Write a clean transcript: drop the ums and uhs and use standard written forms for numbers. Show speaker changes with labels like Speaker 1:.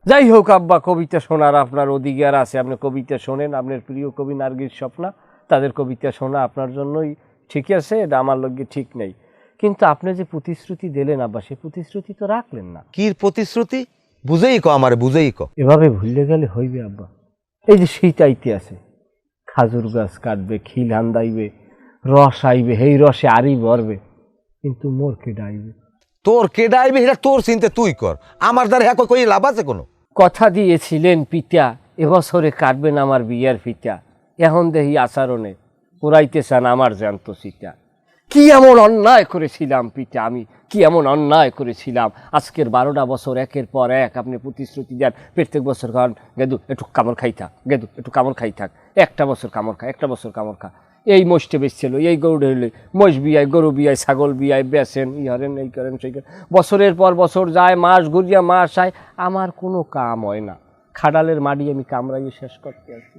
Speaker 1: যাই হোক আব্বা, কবিতা শোনার আপনার অধিকার আছে, আপনি কবিতা শোনেন, আপনার প্রিয় কবি নার্গিস স্বপ্না, তাদের কবিতা শোনা আপনার জন্যই ঠিক আছে, এটা আমার লগে ঠিক নেই। কিন্তু আপনি যে প্রতিশ্রুতি দিলেন আব্বা, সেই প্রতিশ্রুতি তো রাখলেন না।
Speaker 2: কি প্রতিশ্রুতি? বুঝেই ক আমারে, বুঝেই ক।
Speaker 1: এভাবে ভুললে গেলে হইবে আব্বা? এই যে শীত আইতে আছে, খাজুর গাছ কাটবে, খিল হান্দাইবে, রস আইবে, এই রসে আরই ভরবে, কিন্তু মোর কে ডাইবে?
Speaker 2: তোর কেডা আইবে সেটা তোর চিন্তা তুই কর, আমার দ্বারা হ্যাঁ কই লাভ আছে কোনো?
Speaker 1: কথা দিয়েছিলেন পিতা, এবছরে কাটবেন আমার বিয়ার ফিতা, এখন দেহি আচরণে পুরাইতে চান আমার জ্যান্ত সীতা। কি এমন অন্যায় করেছিলাম পিতা আমি, কি এমন অন্যায় করেছিলাম? আজকের 12টা বছর একের পর এক আপনি প্রতিশ্রুতি দেন, প্রত্যেক বছর কারণ গেদু একটু কামড় খাই থাক, গেদু একটু কামড় খাই থাক, একটা বছর কামড় খা, একটা বছর কামড় খা। এই মোষটে বেচছিল, এই গরু হইলে মোষ বিয়ায়, গরু বিয়ায়, ছাগল বিয়ায়, বেচেন, ই হরেন, এই করেন, সেই করেন। বছরের পর বছর যায়, মাস ঘুরিয়া মাস আয়, আমার কোনো কাম হয় না। খাডালের মাটি আমি কামড়াইয়ে শেষ করতে আছি।